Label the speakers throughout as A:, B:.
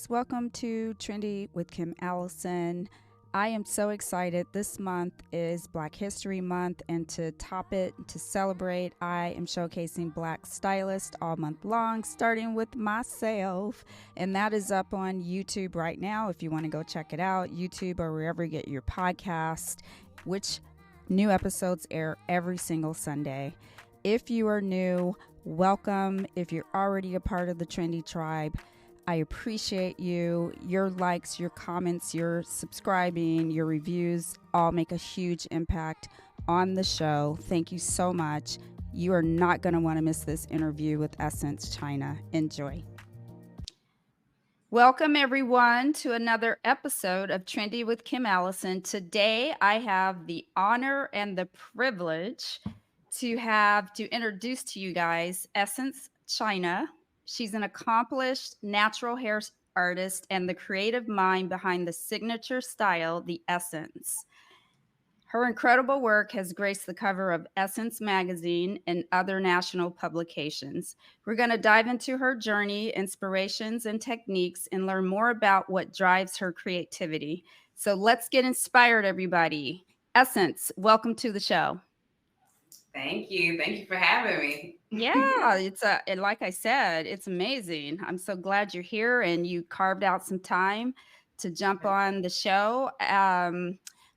A: Welcome to Trendy with Kim Allison. I am so excited. This month is Black History Month, and to top it, to celebrate, I am showcasing Black stylists all month long, starting with myself. And that is up on YouTube right now if you want to go check it out, YouTube or wherever you get your podcast, which new episodes air every single Sunday. If you are new, welcome. If you're already a part of the Trendy tribe, I appreciate you. Your likes, your comments, your subscribing, your reviews all make a huge impact on the show. Thank you so much. You are not going to want to miss this interview with Essence China. Enjoy. Welcome, everyone, to another episode of Trendy with Kim Allison. Today, I have the honor and the privilege to introduce to you guys Essence China. She's an accomplished natural hair artist and the creative mind behind the signature style, the Essence. Her incredible work has graced the cover of Essence magazine and other national publications. We're going to dive into her journey, inspirations, and techniques and learn more about what drives her creativity. So let's get inspired, everybody. Essence, welcome to the show.
B: Thank you. Thank you for having me.
A: Yeah, and like I said, it's amazing. I'm so glad you're here and you carved out some time to jump on the show.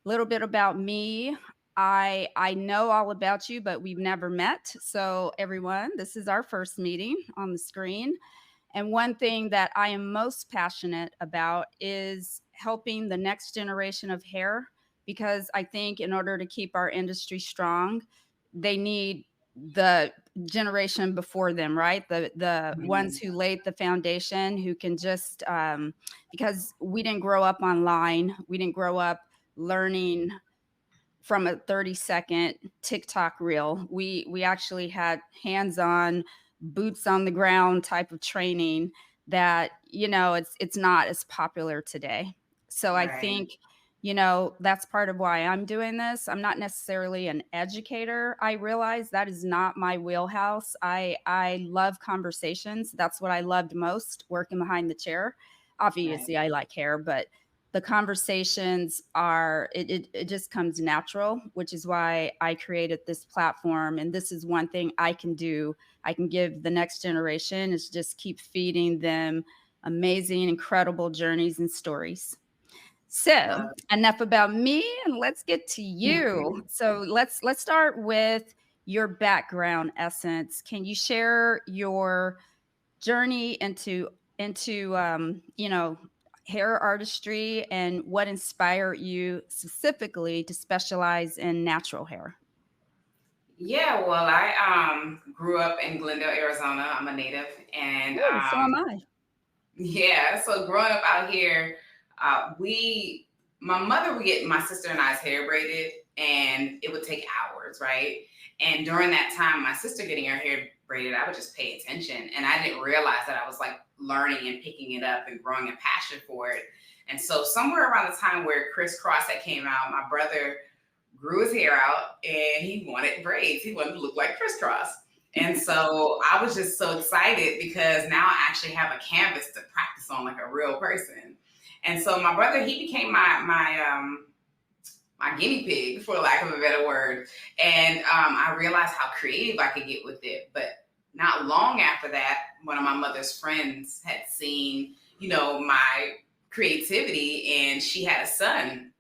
A: Little bit about me. I know all about you, but we've never met. So everyone, this is our first meeting on the screen. And one thing that I am most passionate about is helping the next generation of hair because I think in order to keep our industry strong, they need the generation before them, right? The ones who laid the foundation, who can just because we didn't grow up online, we didn't grow up learning from a 30-second TikTok reel. We actually had hands-on, boots on the ground type of training that it's not as popular today. So I
B: Right.
A: think that's part of why I'm doing this. I'm not necessarily an educator. I realize that is not my wheelhouse. I love conversations. That's what I loved most, working behind the chair.
B: Right.
A: Obviously I like hair, but the conversations are it just comes natural, which is why I created this platform. And this is one thing I can do. I can give the next generation is just keep feeding them amazing, incredible journeys and stories. So
B: Love
A: enough about me, and let's get to you.
B: it.
A: So let's start with your background, Essence. Can you share your journey into hair artistry and what inspired you specifically to specialize in natural hair?
B: Yeah, well, I grew up in Glendale, Arizona. I'm a native, and
A: Oh, so am I.
B: yeah, so growing up out here, my mother would get my sister and I's hair braided, and it would take hours, right? And during that time, my sister getting her hair braided, I would just pay attention, and I didn't realize that I was like learning and picking it up and growing a passion for it. And so somewhere around the time where Crisscross had came out, my brother grew his hair out and he wanted braids. He wanted to look like Crisscross. And so I was just so excited because now I actually have a canvas to practice on like a real person. And so my brother, he became my guinea pig, for lack of a better word. And I realized how creative I could get with it. But not long after that, one of my mother's friends had seen, my creativity, and she had a son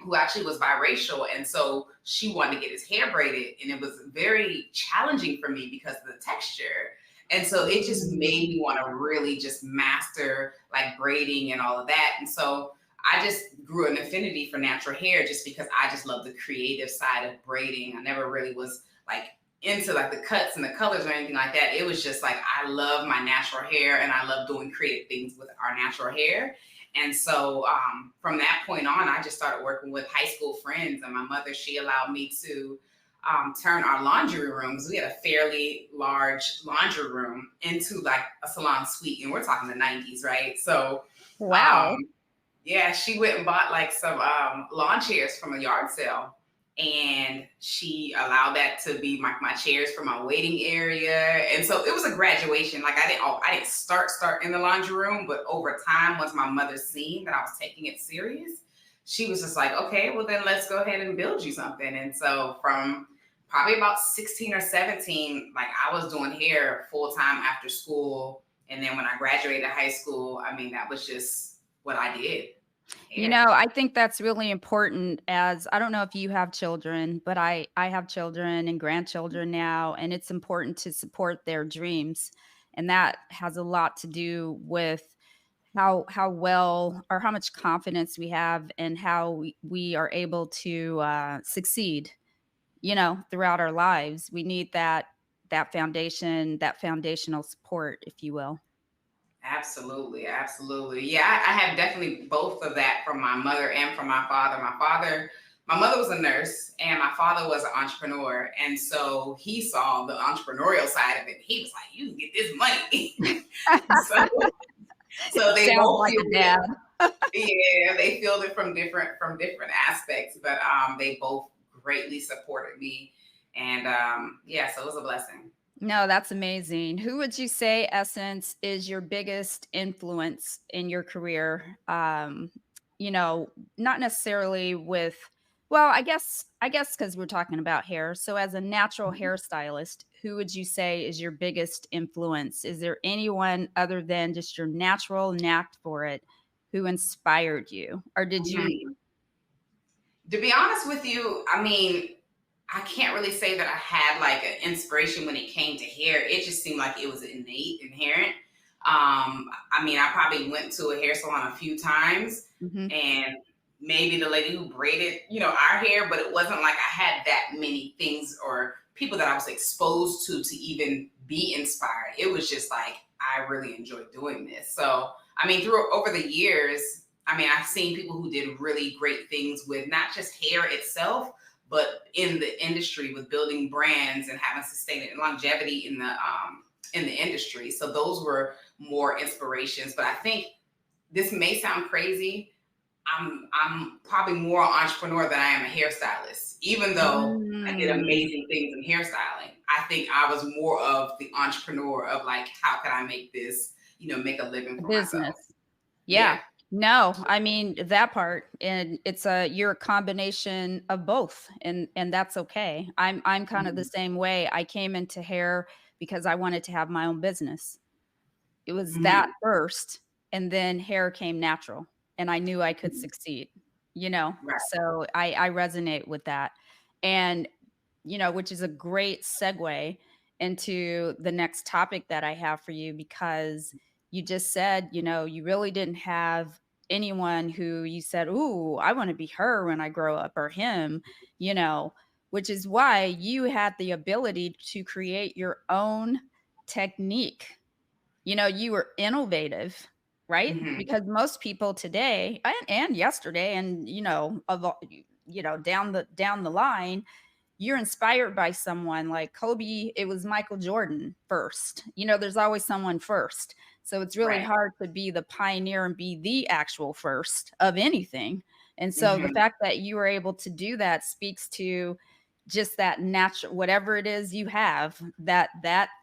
B: who actually was biracial. And so she wanted to get his hair braided. And it was very challenging for me because of the texture. And so it just made me want to really just master like braiding and all of that. And so I just grew an affinity for natural hair just because I just love the creative side of braiding. I never really was like into like the cuts and the colors or anything like that. It was just like I love my natural hair and I love doing creative things with our natural hair. And so from that point on, I just started working with high school friends. And my mother, she allowed me to turn our laundry rooms. We had a fairly large laundry room into like a salon suite. And we're talking the 90s, right? So, um,
A: Wow.
B: yeah, she went and bought like some lawn chairs from a yard sale. and she allowed that to be my chairs for my waiting area. And so it was a graduation. Like I didn't start in the laundry room, but over time, once my mother seen that I was taking it serious, she was just like, okay, well then let's go ahead and build you something. And so from probably about 16 or 17, like I was doing hair full time after school. And then when I graduated high school, I mean, that was just what I did.
A: You
B: Hair.
A: know, I think that's really important, as I don't know if you have children, but I have children and grandchildren now, and it's important to support their dreams. And that has a lot to do with how well or how much confidence we have and how we are able to succeed, throughout our lives. We need that foundation, that foundational support, if you will.
B: Absolutely, absolutely. Yeah, I have definitely both of that from my mother and from my father. My mother was a nurse, and my father was an entrepreneur, and so he saw the entrepreneurial side of it. He was like, "You can get this money." so, so they
A: Sounds
B: both
A: like
B: feel
A: a
B: it.
A: dad.
B: Yeah, they feel it from different aspects, but they both greatly supported me, and yeah, so it was a blessing.
A: No, that's amazing. Who would you say, Essence, is your biggest influence in your career? Not necessarily with, well, I guess because we're talking about hair. So as a natural
B: Mhm.
A: hairstylist, who would you say is your biggest influence? Is there anyone other than just your natural knack for it who inspired you? Or did you
B: Mhm. To be honest with you, I mean, I can't really say that I had like an inspiration when it came to hair. It just seemed like it was innate, inherent. I mean, I probably went to a hair salon a few times,
A: Mhm.
B: and maybe the lady who braided, our hair, but it wasn't like I had that many things or people that I was exposed to even be inspired. It was just like I really enjoyed doing this. So, I mean, through over the years, I mean, I've seen people who did really great things with not just hair itself, but in the industry with building brands and having sustained longevity in the industry. So those were more inspirations. But I think this may sound crazy. I'm probably more an entrepreneur than I am a hairstylist. Even though I did
A: Mm,
B: amazing things in hairstyling, I think I was more of the entrepreneur of like, how can I make this, make a living for myself?
A: business.
B: Yeah.
A: Yeah. No, I mean that part, and you're a combination of both, and that's okay. I'm kind of the
B: Mhm.
A: same way. I came into hair because I wanted to have my own business. It was that
B: Mhm.
A: first, and then hair came natural, and I knew I could
B: Mhm.
A: succeed,
B: Right.
A: so I resonate with that. And, which is a great segue into the next topic that I have for you, because you just said, you really didn't have anyone who you said, "Ooh, I wanna be her when I grow up," or him, you know, which is why you had the ability to create your own technique. You were innovative, right?
B: Mhm.
A: Because most people today and yesterday and, down the line, you're inspired by someone like Kobe. It was Michael Jordan first. There's always someone first. So it's really
B: Right.
A: hard to be the pioneer and be the actual first of anything. And so the
B: Mhm.
A: fact that you were able to do that speaks to just that natural, whatever it is you have, that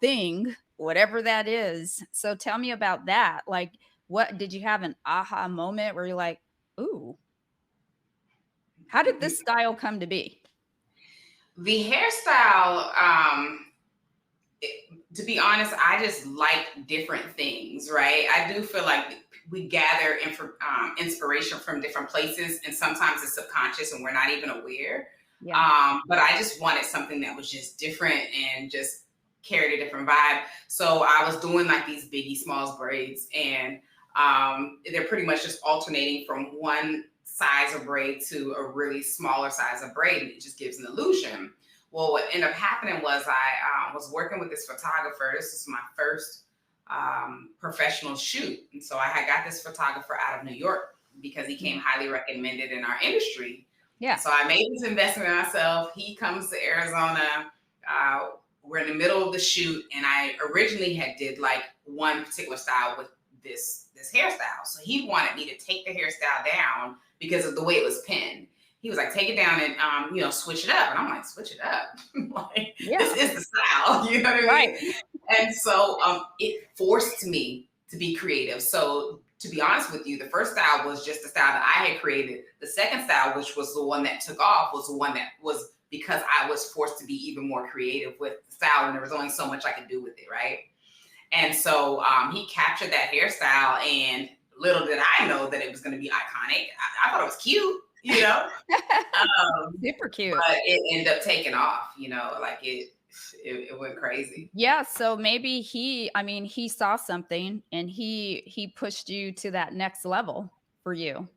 A: thing, whatever that is. So tell me about that. Like, what did you have an aha moment where you're like, "Ooh, how did this style come to be?"
B: The hairstyle, to be honest, I just like different things, right? I do feel like we gather inspiration from different places, and sometimes it's subconscious and we're not even aware.
A: Yeah.
B: But I just wanted something that was just different and just carried a different vibe. So I was doing like these Biggie Smalls braids, and they're pretty much just alternating from one size of braid to a really smaller size of braid, and it just gives an illusion. Well, what ended up happening was I was working with this photographer. This was my first professional shoot. And so I had got this photographer out of New York because he came
A: Mhm.
B: highly recommended in our industry. And
A: Yeah.
B: so I made this investment in myself. He comes to Arizona. We're in the middle of the shoot, and I originally had did like one particular style with this hairstyle. So he wanted me to take the hairstyle down because of the way it was pinned. he was like, take it down and switch it up. And I'm like, switch it up. Like, this
A: Yeah.
B: is the style, you know what I
A: Right.
B: mean? And so it forced me to be creative. So to be honest with you, the first style was just the style that I had created. The second style, which was the one that took off, was the one that was because I was forced to be even more creative with the style, and there was only so much I could do with it, right? And so he captured that hairstyle, and little did I know that it was going to be iconic. I thought it was cute,
A: Super cute.
B: but it ended up taking off. Like it went crazy
A: Yeah, so maybe I mean, he saw something and he pushed you to that next level for you.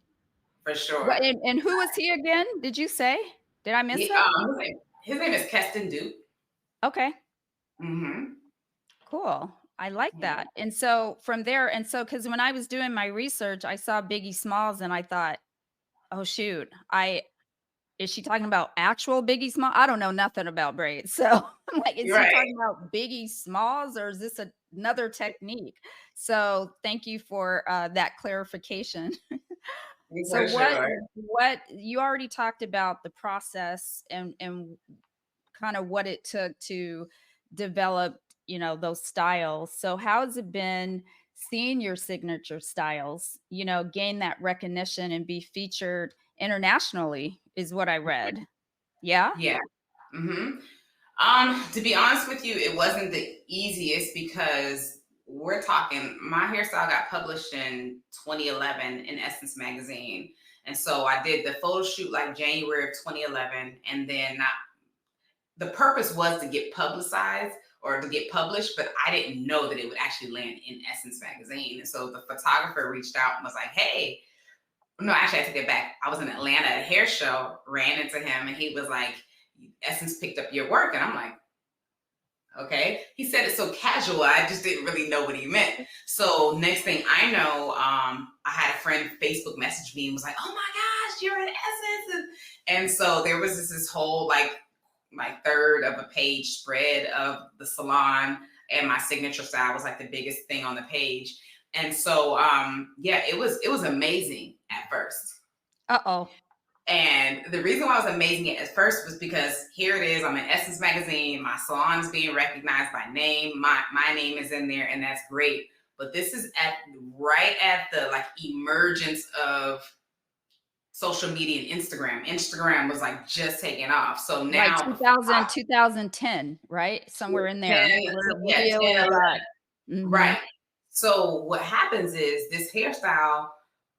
B: for
A: What
B: sure.
A: and who was he again? Did you say? Did I miss
B: He,
A: that?
B: his name is Keston Duke.
A: Okay,
B: Hmm.
A: cool. I like
B: Yeah.
A: that. And so from there, and so because when I was doing my research, I saw Biggie Smalls and I thought, oh shoot, I is she talking about actual Biggie Small? I don't know nothing about braids. So I'm like, is
B: You're
A: he
B: right.
A: talking about Biggie Smalls or is this another technique? So thank you for that clarification. So
B: For sure.
A: what you already talked about the process and kind of what it took to develop, those styles. So how has it been seeing your signature styles, gain that recognition and be featured internationally is what I read. Yeah?
B: Yeah. Hmm. To be honest with you, it wasn't the easiest because we're talking, my hairstyle got published in 2011 in Essence magazine. And so I did the photo shoot like January of 2011. And then the purpose was to get publicized or to get published, but I didn't know that it would actually land in Essence magazine. And so the photographer reached out and was like, hey, no, actually, I take it back. I was in Atlanta at a hair show, ran into him, and he was like, Essence picked up your work. And I'm like, okay. He said it so casual. I just didn't really know what he meant. So next thing I know, I had a friend Facebook message me and was like, "Oh my gosh, you're in Essence!" And so there was this whole like my third of a page spread of the salon, and my signature style was like the biggest thing on the page. And so yeah, it was amazing at first.
A: Uh-oh.
B: And the reason why I was amazing at first was because here it is. I'm in Essence magazine. My salon is being recognized by name. My name is in there, and that's great. But this is right at the like emergence of social media and Instagram. Instagram was like just taking off. So
A: Like
B: now,
A: 2000, 2010, right? Somewhere in
B: 10,
A: there where
B: yeah,
A: video
B: 10,
A: is
B: 11.
A: at. Mhm.
B: Right. So what happens is this hairstyle,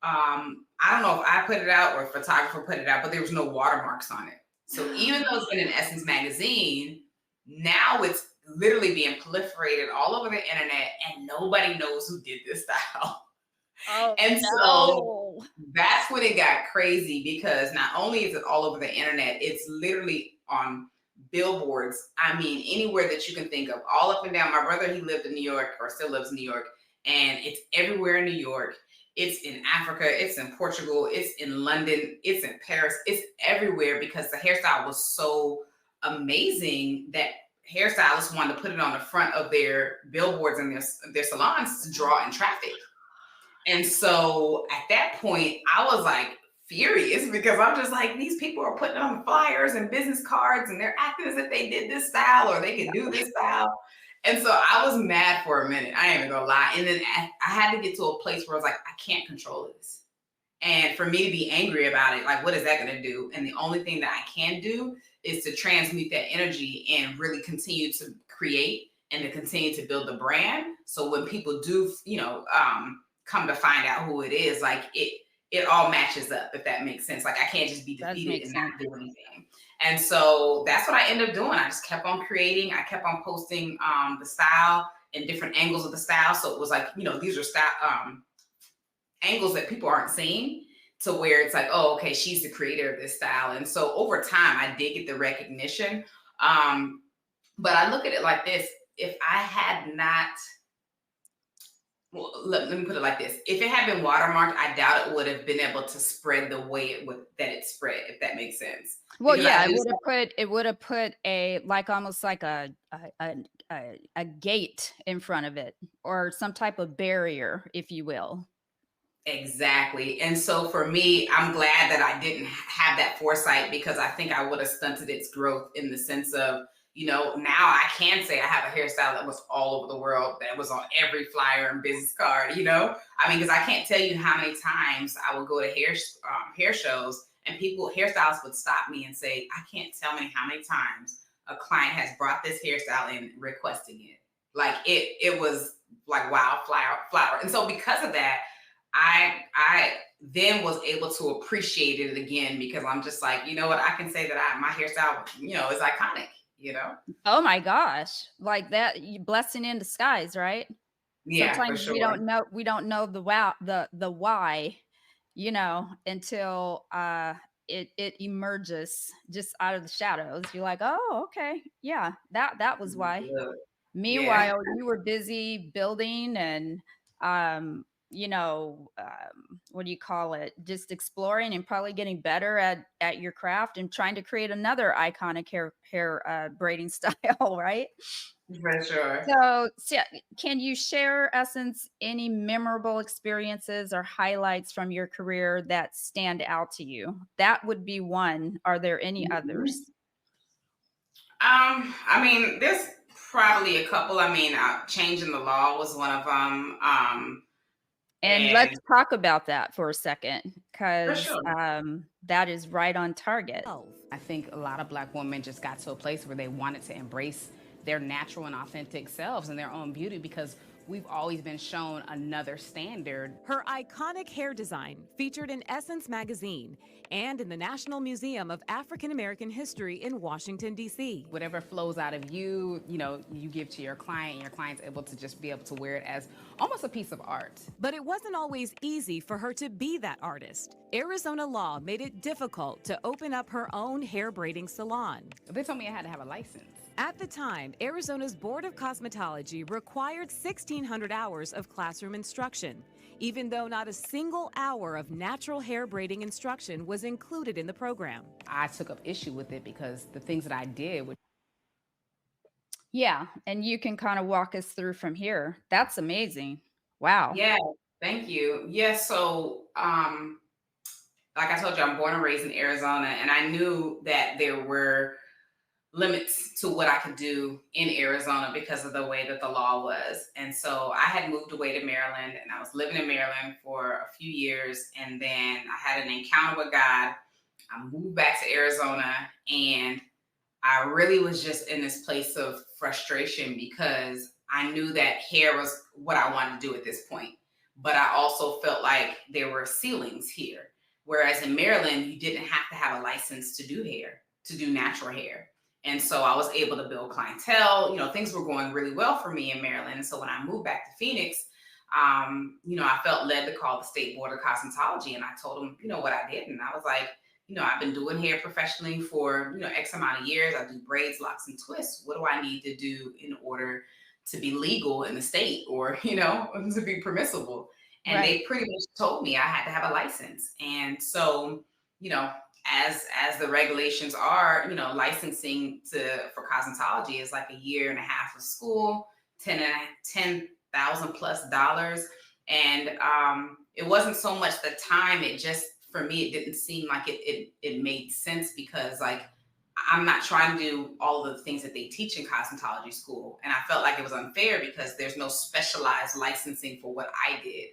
B: I don't know if I put it out or a photographer put it out, but there was no watermarks on it. So even though it's been in Essence magazine, now it's literally being proliferated all over the internet and nobody knows who did this style.
A: Oh,
B: And so
A: no.
B: that's when it got crazy because not only is it all over the internet, it's literally on billboards. I mean, anywhere that you can think of, all up and down. My brother, he lived in New York or still lives in New York, and it's everywhere in New York. It's in Africa, it's in Portugal, it's in London, it's in Paris, it's everywhere because the hairstyle was so amazing that hairstylists wanted to put it on the front of their billboards and their salons to draw in traffic. And so at that point, I was like furious because I'm just like, these people are putting on flyers and business cards and they're acting as if they did this style or they could do this style. And so I was mad for a minute. I ain't even gonna lie. And then I had to get to a place where I was like, I can't control this. And for me to be angry about it, like, what is that going to do? And the only thing that I can do is to transmute that energy and really continue to create and to continue to build the brand. So when people do, come to find out who it is, like it all matches up, if that makes sense. Like I can't just be
A: Does
B: defeated
A: make
B: and not
A: sense.
B: do anything. And so that's what I ended up doing. I just kept on creating. I kept on posting the style and different angles of the style. So it was like, these are style angles that people aren't seeing to where it's like, oh, okay, she's the creator of this style. And so over time, I did get the recognition. But I look at it like this. If I had not, well, let me put it like this. If it had been watermarked, I doubt it would have been able to spread the way that it spread, if that makes sense.
A: Well,
B: Because
A: yeah,
B: I knew,
A: it would have put a like almost like a gate in front of it or some type of barrier, if you will.
B: Exactly. And so for me, I'm glad that I didn't have that foresight because I think I would have stunted its growth in the sense of, now I can say I have a hairstyle that was all over the world, that was on every flyer and business card. I mean, because I can't tell you how many times I would go to hair shows and hairstylists would stop me and say, I can't tell me how many times a client has brought this hairstyle in requesting it. Like it was like flower. And so because of that, I then was able to appreciate it again because I'm just like, you know what, I can say that my hairstyle, is iconic.
A: Oh my gosh. Like that blessing in disguise, right?
B: Yeah, for
A: Sometimes
B: sure.
A: we don't know the why, until it emerges just out of the shadows. You're like, "Oh, okay. Yeah, that was why."
B: Good. Yeah,
A: Meanwhile, you were busy building and, what do you call it? Just exploring and probably getting better at your craft and trying to create another iconic hair braiding style, right?
B: for sure.
A: So, can you share, Essence, any memorable experiences or highlights from your career that stand out to you? That would be one. Are there any
B: Mhm.
A: others?
B: I mean, there's probably a couple. I mean, changing the law was one of them.
A: And let's
B: And
A: talk about that for a second,
B: for
A: because
B: sure.
A: that is right on target.
C: I think a lot of Black women just got to a place where they wanted to embrace their natural and authentic selves and their own beauty because we've always been shown another standard.
D: Her iconic hair design featured in Essence magazine and in the National Museum of African American History in Washington, D.C.
C: Whatever flows out of you, you give to your client, and your client's able to just be able to wear it as almost a piece of art.
D: But it wasn't always easy for her to be that artist. Arizona law made it difficult to open up her own hair braiding salon.
C: They told me I had to have a license.
D: At the time, Arizona's Board of Cosmetology required 1,600 hours of classroom instruction, even though not a single hour of natural hair braiding instruction was included in the program.
C: I took up issue with it because the things that I did were
A: Yeah, and you can kind of walk us through from here. That's amazing. Wow.
B: Yeah, thank you. Yeah, so like I told you, I'm born and raised in Arizona, and I knew that there were limits to what I could do in Arizona because of the way that the law was. And so I had moved away to Maryland and I was living in Maryland for a few years. And then I had an encounter with God. I moved back to Arizona and I really was just in this place of frustration because I knew that hair was what I wanted to do at this point. But I also felt like there were ceilings here. Whereas in Maryland, you didn't have to have a license to do hair, to do natural hair. And so I was able to build clientele. Things were going really well for me in Maryland. And so when I moved back to Phoenix, I felt led to call the State Board of Cosmetology. And I told them, what I did. And I was like, I've been doing hair professionally for, X amount of years. I do braids, locks, and twists. What do I need to do in order to be legal in the state or, to be permissible? And
A: Right.
B: they pretty much told me I had to have a license. And so, as the regulations are, licensing for cosmetology is like a year and a half of school, 10,000 plus dollars. And it wasn't so much the time, it just for me, it didn't seem like it made sense because like I'm not trying to do all of the things that they teach in cosmetology school. And I felt like it was unfair because there's no specialized licensing for what I did.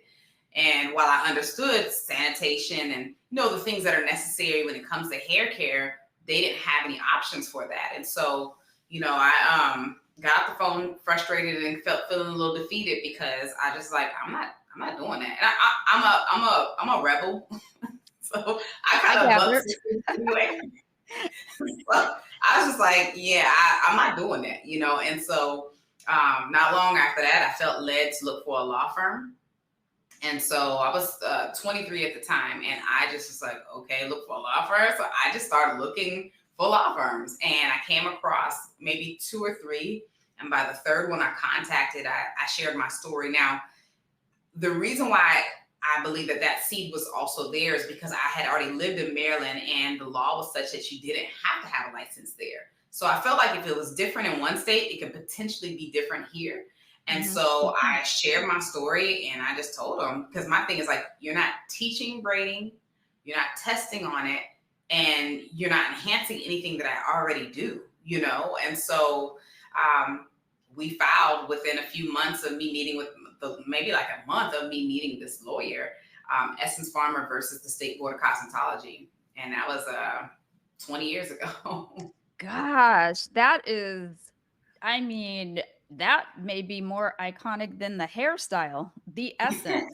B: And while I understood sanitation and the things that are necessary when it comes to hair care, they didn't have any options for that. And so, I got off the phone frustrated and feeling a little defeated because I just like I'm not doing that. And I'm a rebel. So I
A: I
B: kind of buck
A: gather.
B: systems anyway. Well, I was just like, yeah, I'm not doing that. And so not long after that, I felt led to look for a law firm. And so I was 23 at the time, and I just was like, okay, look for a law firm. So I just started looking for law firms, and I came across maybe two or three. And by the third one I contacted, I shared my story. Now, the reason why I believe that seed was also there is because I had already lived in Maryland, and the law was such that you didn't have to have a license there. So I felt like if it was different in one state, it could potentially be different here. And
A: Mhm.
B: so I shared my story and I just told them, because my thing is like, you're not teaching braiding, you're not testing on it, and you're not enhancing anything that I already do, you know? And so we filed within a few months of me meeting with maybe like a month of me meeting this lawyer, Essence Farmer versus the State Board of Cosmetology. And that was 20 years ago.
A: Gosh, that is, I mean, that may be more iconic than the hairstyle, the essence.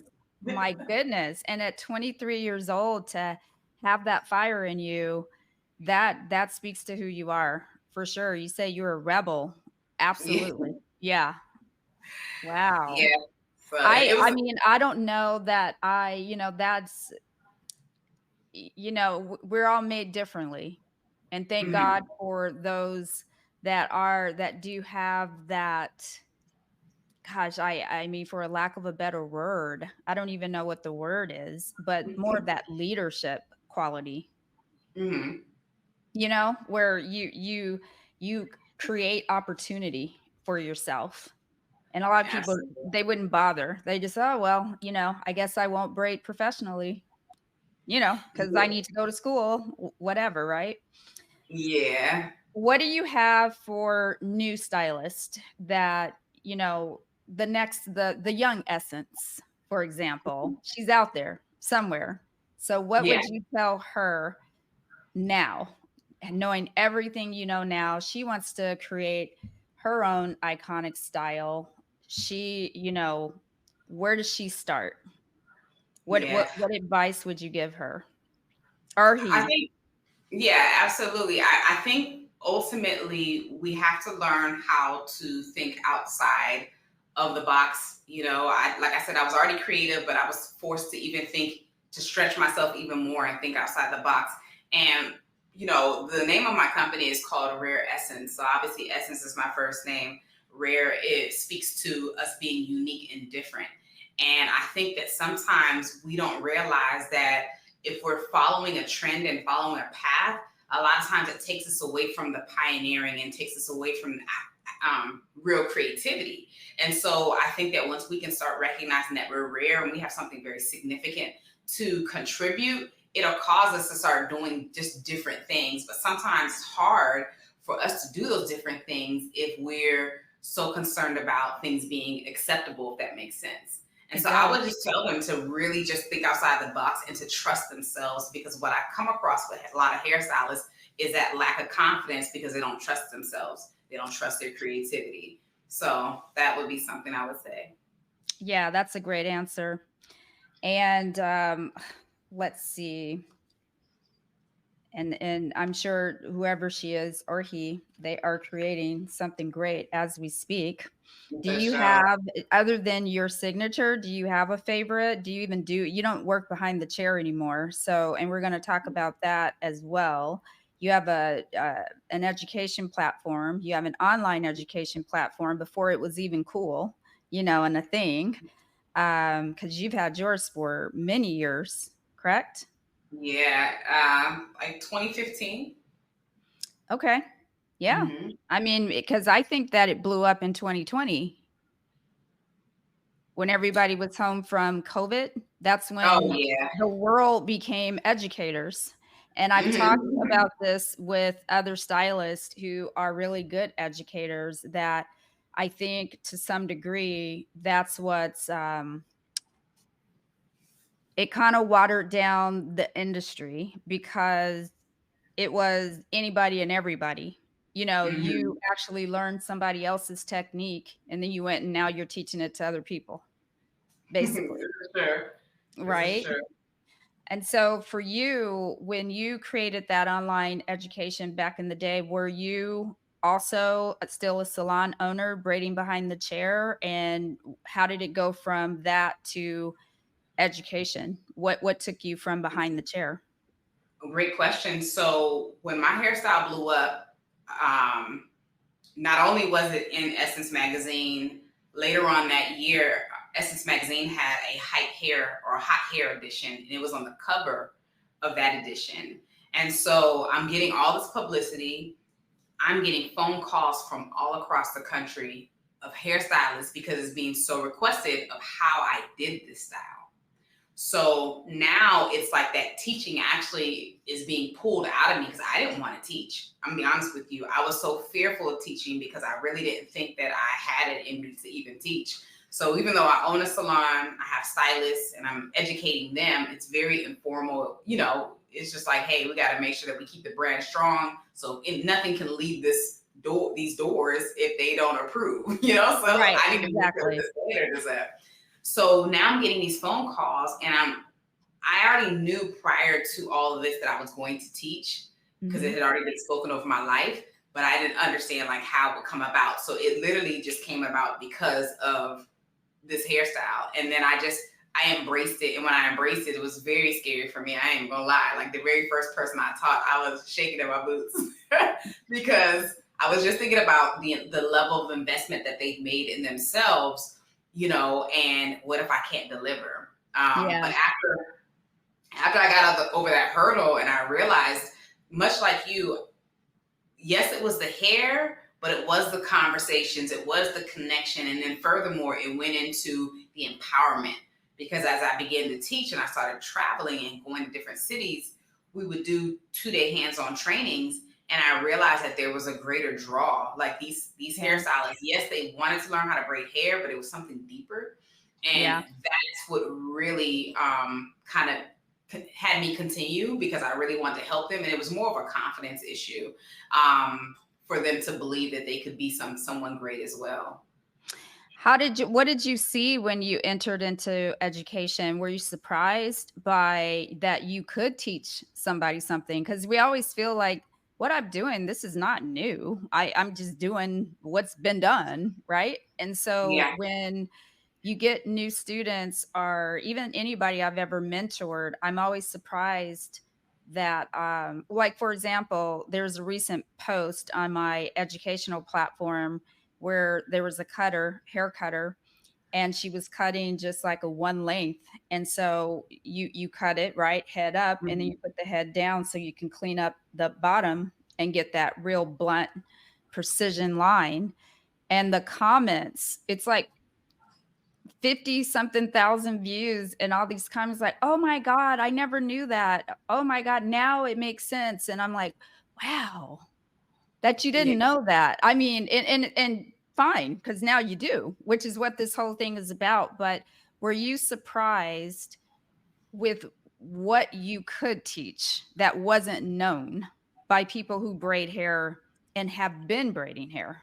A: My goodness. And at 23 years old to have that fire in you, that speaks to who you are for sure. You say you're a rebel.
B: Yeah.
A: Absolutely. Yeah. Wow.
B: Yeah. So it
A: I
B: was.
A: mean, I don't know that that's we're all made differently. And thank God
B: Mhm.
A: for those that do have that. Gosh, I mean, for a lack of a better word, I don't even know what the word is, but more of that leadership quality,
B: Mhm.
A: where you create opportunity for yourself. And a lot of people,
B: Absolutely.
A: they wouldn't bother. They just, oh well, I guess I won't braid professionally, because I need to go to school, whatever, right?
B: Yeah.
A: What do you have for new stylist that, the young Essence, for example, she's out there somewhere. So what
B: Yeah.
A: would you tell her now? And knowing everything you know now, she wants to create her own iconic style. Where does she start? What
B: Yeah.
A: what what advice would you give her? Or
B: I
A: he?
B: think, yeah, absolutely. I think ultimately we have to learn how to think outside of the box. Like I said, I was already creative, but I was forced to even think, to stretch myself even more and think outside the box. And, the name of my company is called Rare Essence. So obviously, Essence is my first name. Rare, it speaks to us being unique and different. And I think that sometimes we don't realize that if we're following a trend and following a path, a lot of times it takes us away from the pioneering and takes us away from real creativity. And so I think that once we can start recognizing that we're rare and we have something very significant to contribute, it'll cause us to start doing just different things. But sometimes it's hard for us to do those different things if we're so concerned about things being acceptable, if that makes sense. And
A: It
B: so I would
A: does.
B: just tell them to really just think outside the box and to trust themselves, because what I come across with a lot of hairstylists is that lack of confidence because they don't trust themselves. They don't trust their creativity. So that would be something I would say.
A: Yeah, that's a great answer. And let's see. And I'm sure whoever she is or he, they are creating something great as we speak. Do
B: For
A: you
B: sure.
A: have, other than your signature, do you have a favorite? Do you even you don't work behind the chair anymore. So, and we're going to talk about that as well. You have an education platform. You have an online education platform before it was even cool, and a thing. Because you've had yours for many years, correct?
B: Yeah, like 2015.
A: Okay. Yeah.
B: Hmm.
A: I mean, because I think that it blew up in 2020 when everybody was home from COVID. That's
B: Oh
A: when
B: yeah.
A: the world became educators. And I've talked
B: Hmm.
A: about this with other stylists who are really good educators that I think to some degree that's it kind of watered down the industry because it was anybody and everybody. You
B: Hmm.
A: actually learned somebody else's technique and then you went and now you're teaching it to other people,
B: This
A: basically,
B: is true. This is
A: right?
B: true.
A: And so for you, when you created that online education back in the day, were you also still a salon owner braiding behind the chair? And how did it go from that to education? What took you from behind the chair?
B: Great question. So when my hairstyle blew up, not only was it in Essence magazine, later on that year, Essence magazine had a hype hair or hot hair edition, and it was on the cover of that edition. And so I'm getting all this publicity. I'm getting phone calls from all across the country of hairstylists because it's being so requested of how I did this style. So now it's like that teaching actually is being pulled out of me because I didn't want to teach. I'm gonna be honest with you. I was so fearful of teaching because I really didn't think that I had it in me to even teach. So even though I own a salon, I have stylists and I'm educating them, it's very informal. It's just like, hey, we got to make sure that we keep the brand strong. So nothing can leave these doors if they don't approve, so
A: Right,
B: I need to make sure
A: exactly.
B: the standard is up. So now I'm getting these phone calls, and I already knew prior to all of this that I was going to teach because it
A: Mhm.
B: had already been spoken over my life, but I didn't understand like how it would come about. So it literally just came about because of this hairstyle. And then I embraced it. And when I embraced it, it was very scary for me. I ain't gonna lie. Like the very first person I taught, I was shaking in my boots because I was just thinking about the level of investment that they've made in themselves, and what if I can't deliver?
A: Yeah.
B: But after I got over that hurdle and I realized, much like you, yes, it was the hair, but it was the conversations, it was the connection. And then furthermore, it went into the empowerment. Because as I began to teach and I started traveling and going to different cities, we would do 2-day hands-on trainings. And I realized that there was a greater draw. Like these hairstylists, yes, they wanted to learn how to braid hair, but it was something deeper. And
A: Yeah.
B: that's what really kind of had me continue because I really wanted to help them. And it was more of a confidence issue for them to believe that they could be someone great as well.
A: What did you see when you entered into education? Were you surprised by that you could teach somebody something? Because we always feel like what I'm doing, this is not new. I'm just doing what's been done, right? And so
B: Yeah.
A: when you get new students or even anybody I've ever mentored, I'm always surprised that, like, for example, there's a recent post on my educational platform where there was a hair cutter, and she was cutting just like a one length. And so you cut it right head up, and then
B: Mhm.
A: you put the head down so you can clean up the bottom and get that real blunt precision line. And the comments, it's like 50 something thousand views, and all these comments like, "Oh my god, I never knew that. Oh my god, now it makes sense." And I'm like, "Wow, that you
B: Yeah.
A: didn't know that." I mean, and fine, because now you do, which is what this whole thing is about. But were you surprised with what you could teach that wasn't known by people who braid hair and have been braiding hair?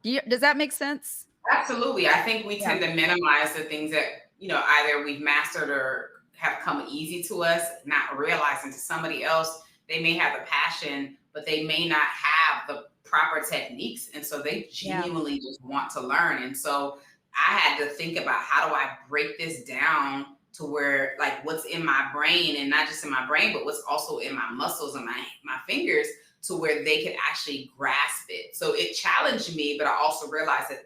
A: Does that make sense?
B: Absolutely. I think we
A: Yeah.
B: tend to minimize the things that, either we've mastered or have come easy to us, not realizing to somebody else, they may have a passion, but they may not have the proper techniques. And so they
A: Yeah.
B: genuinely just want to learn. And so I had to think about how do I break this down to where like what's in my brain and not just in my brain, but what's also in my muscles and my fingers to where they could actually grasp it. So it challenged me, but I also realized that,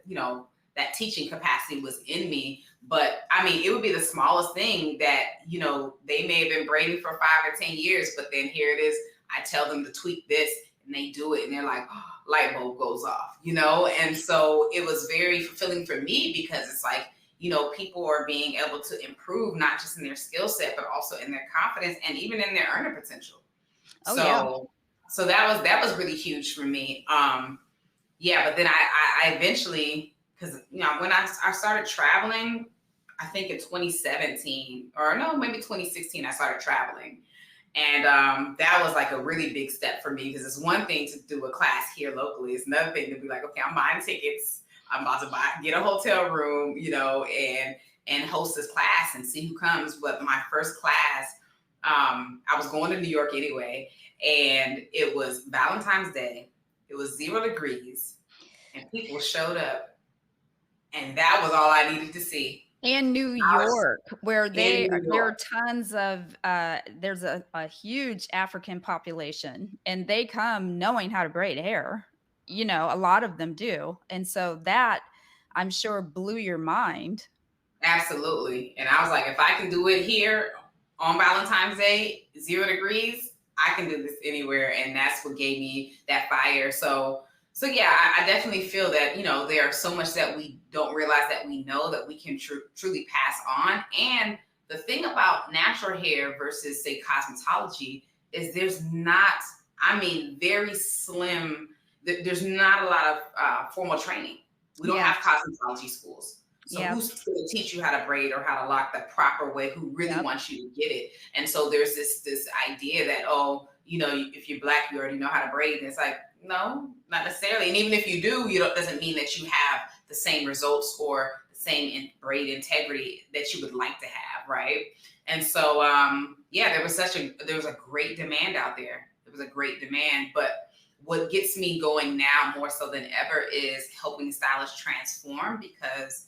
B: that teaching capacity was in me. But I mean, it would be the smallest thing that, they may have been braiding for 5 or 10 years, but then here it is. I tell them to tweak this and they do it and they're like, oh, light bulb goes off, And so it was very fulfilling for me because it's like, people are being able to improve, not just in their skill set, but also in their confidence and even in their earning potential.
A: Oh, yeah.
B: So that was really huge for me. Yeah, but then I eventually, because when I started traveling, I think in 2017 or no, maybe 2016, I started traveling. And that was like a really big step for me because it's one thing to do a class here locally. It's another thing to be like, okay, I'm buying tickets. I'm about to get a hotel room, and host this class and see who comes. But my first class, I was going to New York anyway, and it was Valentine's Day. It was 0 degrees, and people showed up, and that was all I needed to see.
A: In New
B: I was
A: York, where
B: in New
A: there are
B: York.
A: tons of, there's a huge African population, and they come knowing how to braid hair. A lot of them do, and so that, I'm sure, blew your mind.
B: Absolutely. And I was like, if I can do it here on Valentine's Day, 0 degrees, I can do this anywhere. And that's what gave me that fire. So So yeah, I definitely feel that there's so much that we don't realize that we know that we can truly pass on. And the thing about natural hair versus say cosmetology is there's not, I mean, very slim. There's not a lot of formal training. We don't have
A: Yes.
B: cosmetology schools. So
A: Yep.
B: who's going to teach you how to braid or how to lock the proper way? Who really
A: Yep.
B: wants you to get it? And so there's this idea that, oh, if you're black, you already know how to braid. And it's like, no, not necessarily. And even if you do, doesn't mean that you have the same results or the same braid integrity that you would like to have, right? And so, yeah, there was a great demand out there. There was a great demand, but what gets me going now more so than ever is helping stylists transform because,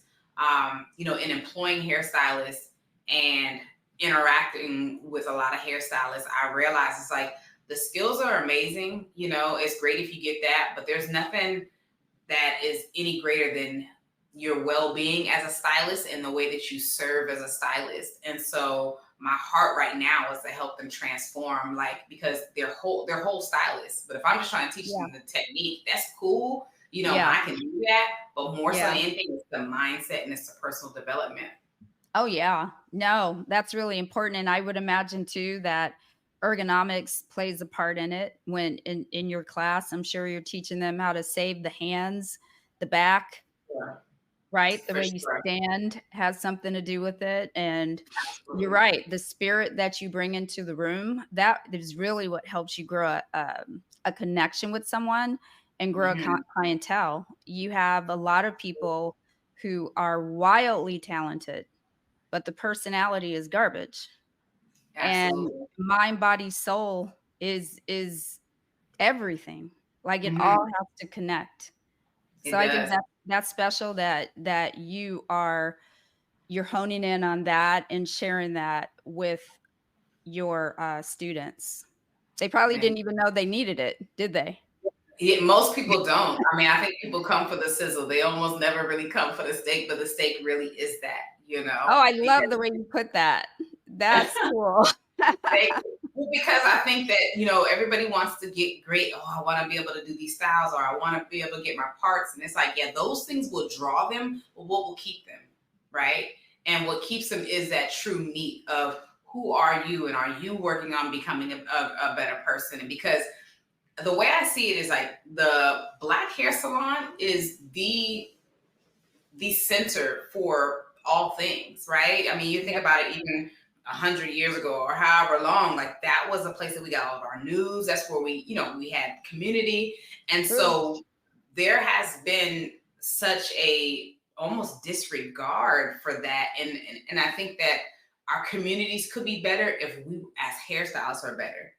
B: in employing hairstylists and interacting with a lot of hairstylists, I realize it's like the skills are amazing. It's great if you get that, but there's nothing that is any greater than your well-being as a stylist and the way that you serve as a stylist. And so my heart right now is to help them transform, like, because they're whole stylists. But if I'm just trying to teach
A: Yeah.
B: them the technique, that's cool.
A: Yeah.
B: I can do that. But more so
A: Yeah.
B: than anything, it's the mindset and it's the personal development.
A: Oh, yeah. No, that's really important, and I would imagine too that ergonomics plays a part in it when in your class, I'm sure you're teaching them how to save the hands, the back,
B: Yeah,
A: right? The
B: for
A: way you
B: sure.
A: stand has something to do with it, and you're
B: Absolutely.
A: right, the spirit that you bring into the room, that is really what helps you grow a connection with someone and grow a
B: Hmm.
A: clientele. You have a lot of people who are wildly talented, but the personality is garbage. And
B: Absolutely.
A: mind, body, soul is everything. Like, it all
B: Hmm.
A: has to connect. So
B: It
A: I think
B: does.
A: that's special that you're honing in on that and sharing that with your, students. They probably
B: Thank
A: didn't even know they needed it, did they?
B: Yeah, most people don't. I mean, I think people come for the sizzle. They almost never really come for the steak, but the steak really is that,
A: Oh, I love the
B: because
A: way you put that. That's cool.
B: they, well, because I think that, everybody wants to get great. Oh, I want to be able to do these styles or I want to be able to get my parts. And it's like, yeah, those things will draw them, but what will keep them, right? And what keeps them is that true meat of who are you and are you working on becoming a better person? And because the way I see it is like the black hair salon is the center for all things, right? I mean, you think
A: Yep,
B: about it, even 100 years ago or however long, like that was a place that we got all of our news. That's where we had community, and
A: true.
B: so there has been such a almost disregard for that, and I think that our communities could be better if we as hairstylists are better.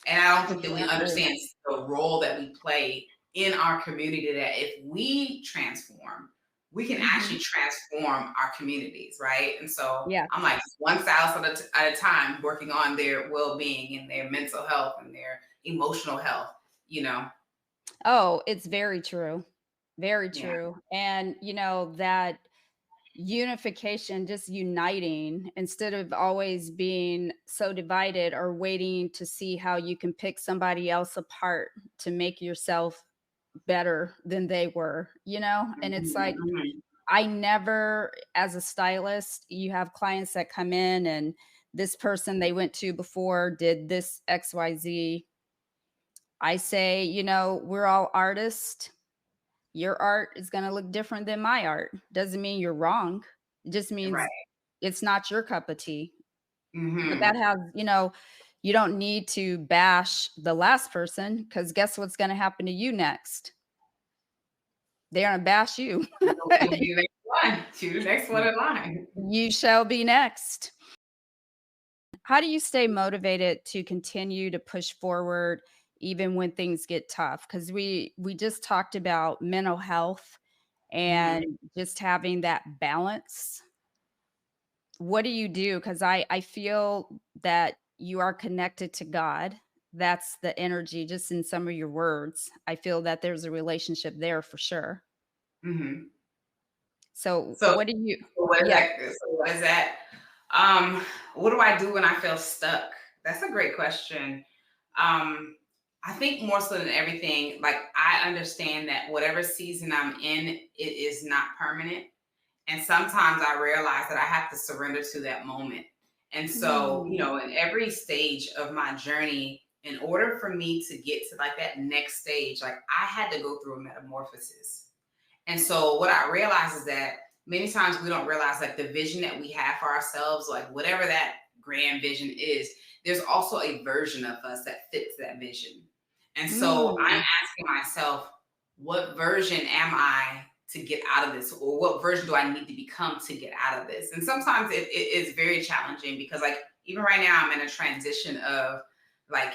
B: And I don't think that we
A: Exactly.
B: understand the role that we play in our community, that if we transform, we can
A: Mhm.
B: actually transform our communities, right? And so
A: Yeah.
B: I'm like one stylist at a time working on their well-being and their mental health and their emotional health, you know?
A: Oh, it's very true. Very
B: Yeah.
A: true. And, that unification, just uniting instead of always being so divided or waiting to see how you can pick somebody else apart to make yourself better than they were, And it's
B: Mhm,
A: like,
B: mhm.
A: I never, as a stylist, you have clients that come in and this person they went to before did this XYZ. I say, we're all artists. Your art is gonna look different than my art. Doesn't mean you're wrong. It just means
B: Right.
A: it's not your cup of tea. But that
B: Hmm.
A: has you don't need to bash the last person because guess what's gonna happen to you next? They're gonna bash you.
B: You'll be the next one. To the next one in line.
A: You shall be next. How do you stay motivated to continue to push forward even when things get tough? Because we just talked about mental health
B: Hmm.
A: and just having that balance. What do you do? Because I feel that you are connected to God. That's the energy just in some of your words. I feel that there's a relationship there for sure.
B: Hmm.
A: So
B: So,
A: what do you
B: what is
A: Yeah.
B: that? So what is that? Um, what do I do when I feel stuck? That's a great question. Um, I think more so than everything, like I understand that whatever season I'm in, it is not permanent. And sometimes I realize that I have to surrender to that moment. And so,
A: Mm.
B: in every stage of my journey, in order for me to get to like that next stage, like I had to go through a metamorphosis. And so what I realize is that many times we don't realize like the vision that we have for ourselves, like whatever that grand vision is, there's also a version of us that fits that vision. And so I'm
A: Mm.
B: asking myself, what version am I to get out of this? Or what version do I need to become to get out of this? And sometimes it is very challenging because like even right now I'm in a transition of like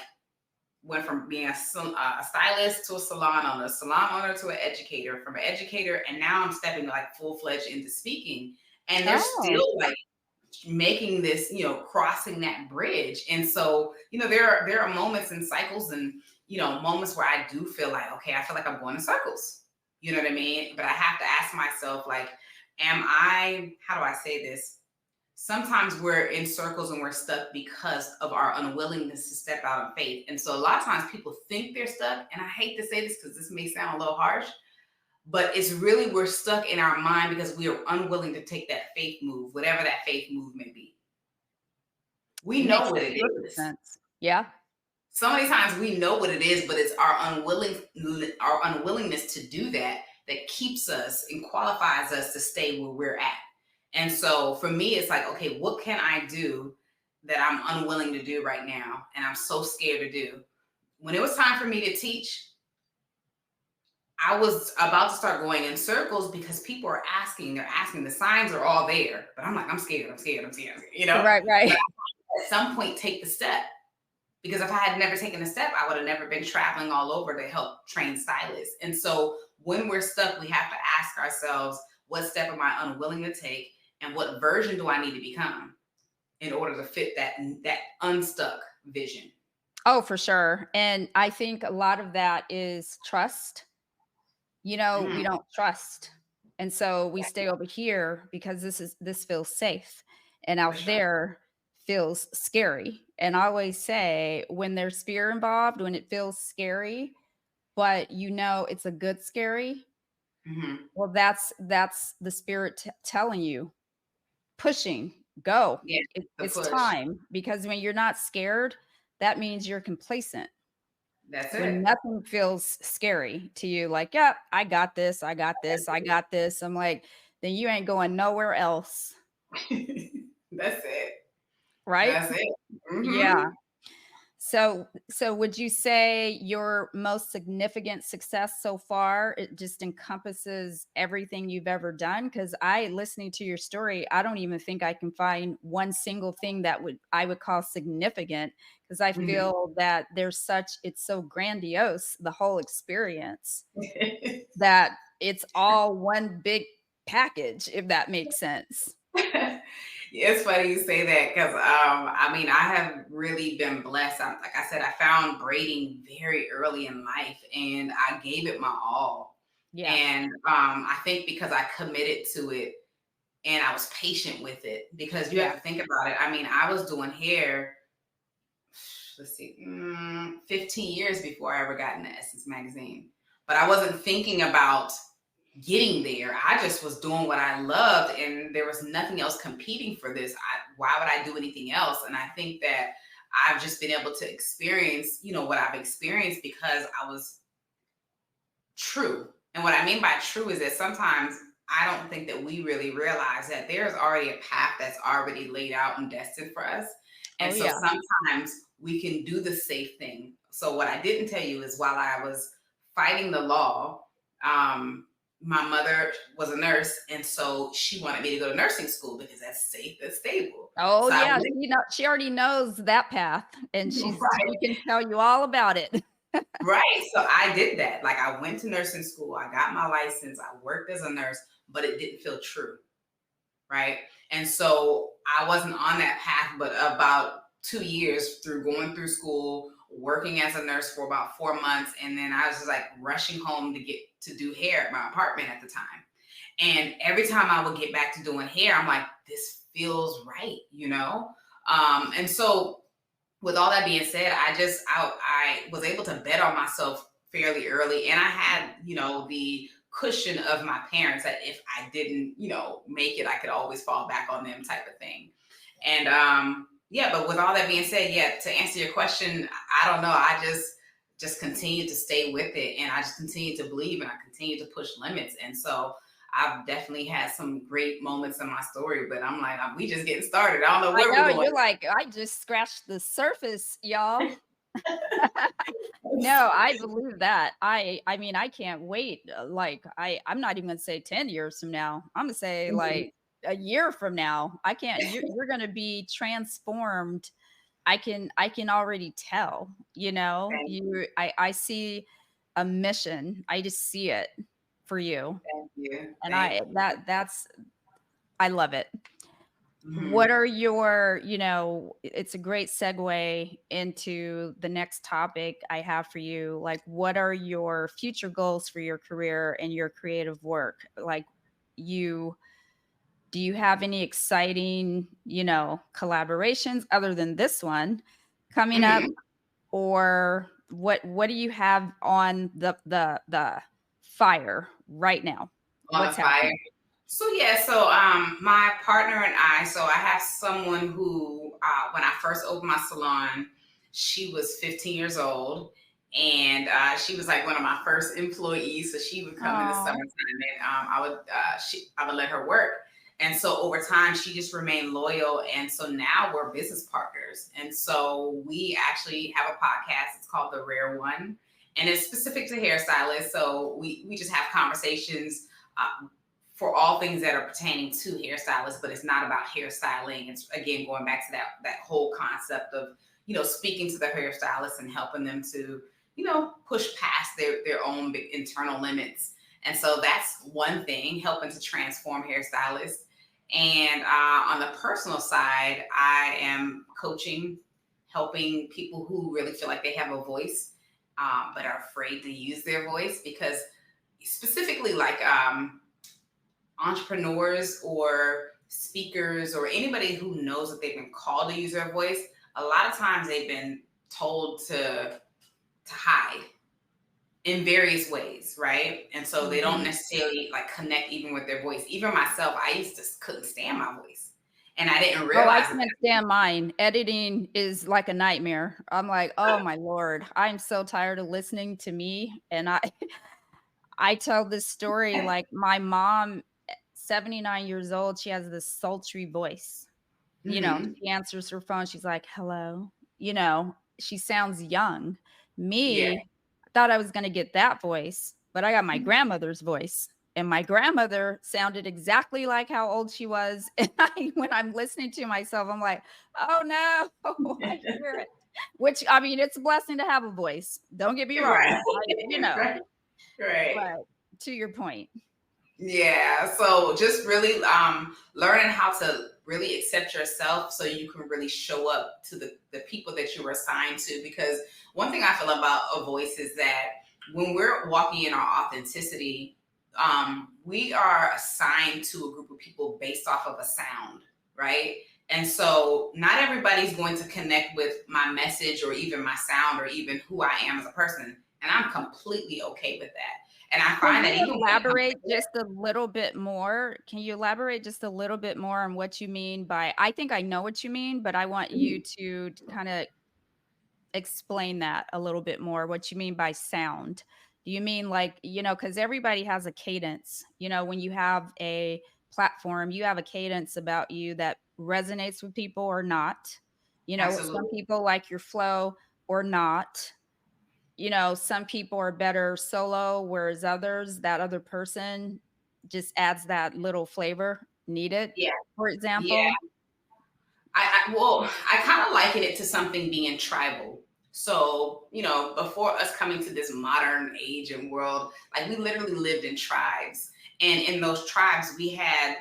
B: went from being a stylist to a salon owner, a salon owner to an educator, from an educator, and now I'm stepping like full fledged into speaking. And they're
A: Oh,
B: still like making this, crossing that bridge. And so, there are moments and cycles and moments where I do feel like, okay, I feel like I'm going in circles. You know what I mean? But I have to ask myself, like, am I? How do I say this? Sometimes we're in circles and we're stuck because of our unwillingness to step out in faith. And so a lot of times people think they're stuck. And I hate to say this because this may sound a little harsh, but it's really we're stuck in our mind because we are unwilling to take that faith move, whatever that faith move may be. We
A: it
B: know
A: makes
B: what it
A: perfect
B: is.
A: sense. Yeah.
B: So many times we know what it is, but it's our unwillingness to do that that keeps us and qualifies us to stay where we're at. And so for me, it's like, okay, what can I do that I'm unwilling to do right now? And I'm so scared to do. When it was time for me to teach, I was about to start going in circles because people are asking, they're asking, the signs are all there. But I'm like, I'm scared, I'm scared, I'm scared, I'm scared,
A: Right,
B: But
A: right.
B: at some point, take the step. Because if I had never taken a step, I would have never been traveling all over to help train stylists. And so when we're stuck, we have to ask ourselves, what step am I unwilling to take? And what version do I need to become in order to fit that unstuck vision?
A: Oh, for sure. And I think a lot of that is trust. We
B: Mhm.
A: don't trust. And so we stay over here because this feels safe. And
B: For
A: out
B: sure.
A: there feels scary. And I always say when there's fear involved, when it feels scary, but it's a good scary,
B: Hmm.
A: well, that's the spirit telling you, pushing, go.
B: Yeah, the
A: It's
B: push.
A: time because when you're not scared, that means you're complacent.
B: That's
A: When
B: it.
A: nothing feels scary to you, like, "Yeah, I got this, I got this, I got this." I'm like, "Then you ain't going nowhere else."
B: That's it.
A: Right?
B: That's it. Hmm.
A: Yeah. So would you say your most significant success so far, it just encompasses everything you've ever done? Because listening to your story, I don't even think I can find one single thing that I would call significant, because I
B: Hmm.
A: feel that it's so grandiose, the whole experience, that it's all one big package, if that makes sense.
B: It's funny you say that because I mean, I have really been blessed. Like I said, I found braiding very early in life and I gave it my all.
A: Yeah.
B: And I think because I committed to it and I was patient with it, because you have
A: Yeah.
B: to think about it. I mean, I was doing hair, let's see, 15 years before I ever got into Essence magazine. But I wasn't thinking about getting there. I just was doing what I loved, and there was nothing else competing for this. Why would I do anything else? And I think that I've just been able to experience, what I've experienced because I was true. And what I mean by true is that sometimes I don't think that we really realize that there's already a path that's already laid out and destined for us. And
A: Oh,
B: so
A: yeah.
B: sometimes we can do the safe thing. So what I didn't tell you is while I was fighting the law, my mother was a nurse, and so she wanted me to go to nursing school because that's safe, that's stable.
A: Oh,
B: So I
A: yeah,
B: went.
A: she already knows that path, and she
B: Right.
A: can tell you all about it.
B: Right. So I did that. Like I went to nursing school, I got my license, I worked as a nurse, but it didn't feel true. Right. And so I wasn't on that path, but about 2 years through going through school, working as a nurse for about 4 months. And then I was just like rushing home to get to do hair at my apartment at the time. And every time I would get back to doing hair, I'm like, this feels right. And so with all that being said, I was able to bet on myself fairly early. And I had, the cushion of my parents that if I didn't, make it, I could always fall back on them type of thing. And yeah, but with all that being said, yeah, to answer your question, I don't know. I just continue to stay with it, and I just continue to believe, and I continue to push limits. And so I've definitely had some great moments in my story, but I'm like, we just getting started. I don't know
A: I
B: where we're
A: know,
B: going.
A: you're like, "I just scratched the surface, y'all." No, I believe that. I mean, I can't wait. Like, I'm not even gonna say 10 years from now. I'm gonna say
B: Mhm.
A: like a year from now. I can't. You're gonna be transformed. I can already tell. You know,
B: Thank
A: I see a mission. I just see it for you,
B: you.
A: and
B: Thank you.
A: I love it. What
B: Mhm.
A: are your, it's a great segue into the next topic I have for you. Like, what are your future goals for your career and your creative work? Like, you, do you have any exciting, collaborations other than this one coming up?
B: Mhm.
A: Or what do you have on the fire right now?
B: On the
A: What's
B: fire.
A: happening?
B: So yeah, so my partner and I, so I have someone who when I first opened my salon, she was 15 years old, and she was like one of my first employees. So she would come in the
A: Oh,
B: summertime, and I would let her work. And so over time, she just remained loyal, and so now we're business partners. And so we actually have a podcast. It's called The Rare One, and it's specific to hairstylists. So we just have conversations. For all things that are pertaining to hairstylists, but it's not about hairstyling. It's again going back to that whole concept of speaking to the hairstylists and helping them to push past their own big internal limits. And so that's one thing, helping to transform hairstylists. And on the personal side, I am coaching, helping people who really feel like they have a voice, but are afraid to use their voice because specifically like entrepreneurs or speakers or anybody who knows that they've been called to use their voice, a lot of times they've been told to hide in various ways, right? And so they don't
A: mhm.
B: necessarily like connect even with their voice. Even myself, I used to couldn't stand my voice, and I didn't
A: Oh, I
B: realize that.
A: can't stand mine. Editing is like a nightmare. I'm like, "Oh my lord, I'm so tired of listening to me." And I I tell this story like my mom, 79 years old, she has this sultry voice.
B: Mm-hmm.
A: She answers her phone, she's like, "Hello." She sounds young.
B: Yeah.
A: Me, I thought I was gonna get that voice, but I got my grandmother's voice, and my grandmother sounded exactly like how old she was, and when I'm listening to myself, I'm like, "Oh, no." I hear it. Which, I mean, it's a blessing to have a voice. Don't get me
B: Right.
A: wrong.
B: Right. Right.
A: But to your point.
B: Yeah, so just really learning how to really accept yourself so you can really show up to the people that you were assigned to. Because one thing I feel about a voice is that when we're walking in our authenticity, we are assigned to a group of people based off of a sound, right? And so not everybody's going to connect with my message or even my sound or even who I am as a person. And I'm completely okay with that. And I
A: Can
B: find that
A: you
B: even when it comes
A: elaborate
B: to
A: just a little bit more? Can you elaborate just a little bit more on what you mean by, I think I know what you mean, but I want you to kinda explain that a little bit more, what you mean by sound. Do you mean like, because everybody has a cadence, when you have a platform, you have a cadence about you that resonates with people or not. Some
B: absolutely.
A: people like your flow or not. Some people are better solo, whereas others, that other person just adds that little flavor needed,
B: Yeah.
A: for
B: Yeah.
A: example.
B: I kind of liken it to something being tribal. So, before us coming to this modern age and world, like we literally lived in tribes. And in those tribes, we had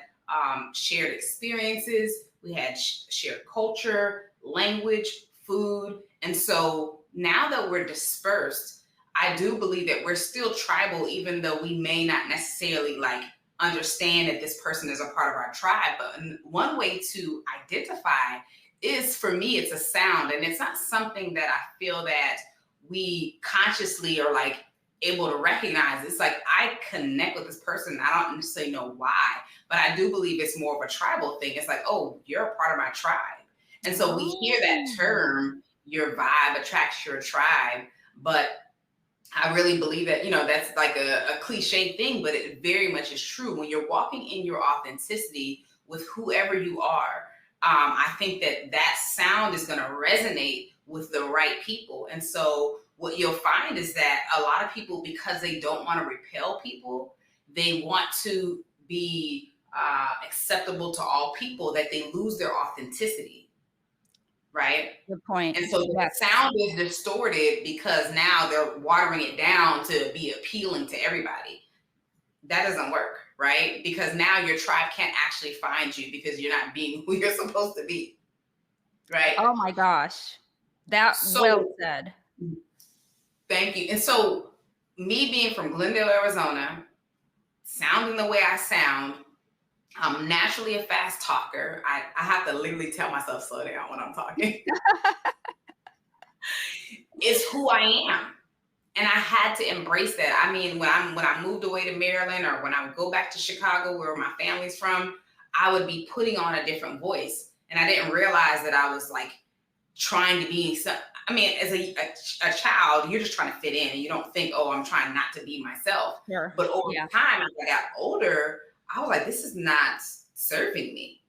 B: shared experiences, we had shared culture, language, food. And so now that we're dispersed, I do believe that we're still tribal, even though we may not necessarily like understand that this person is a part of our tribe. But one way to identify is, for me, it's a sound. And it's not something that I feel that we consciously are like able to recognize. It's like I connect with this person. I don't necessarily know why, but I do believe it's more of a tribal thing. It's like, oh, you're a part of my tribe. And so we hear that
A: Oh.
B: term, your vibe attracts your tribe. But I really believe that, that's like a cliche thing, but it very much is true. When you're walking in your authenticity with whoever you are, I think that that sound is going to resonate with the right people. And so what you'll find is that a lot of people, because they don't want to repel people, they want to be acceptable to all people, that they lose their authenticity, right?
A: Good point.
B: And so the
A: Yes.
B: sound is distorted because now they're watering it down to be appealing to everybody. That doesn't work, right? Because now your tribe can't actually find you because you're not being who you're supposed to be, right?
A: Oh my gosh. That well
B: So
A: said.
B: thank you. And so me being from Glendale, Arizona, sounding the way I sound, I'm naturally a fast talker. I have to literally tell myself slow down when I'm talking. It's who I am. And I had to embrace that. I mean, when I moved away to Maryland, or when I would go back to Chicago, where my family's from, I would be putting on a different voice, and I didn't realize that I was like trying to be some. I mean, as a child, you're just trying to fit in, and you don't think, oh, I'm trying not to be myself.
A: Sure.
B: But over
A: Yeah.
B: time, as I got older, I was like, this is not serving me.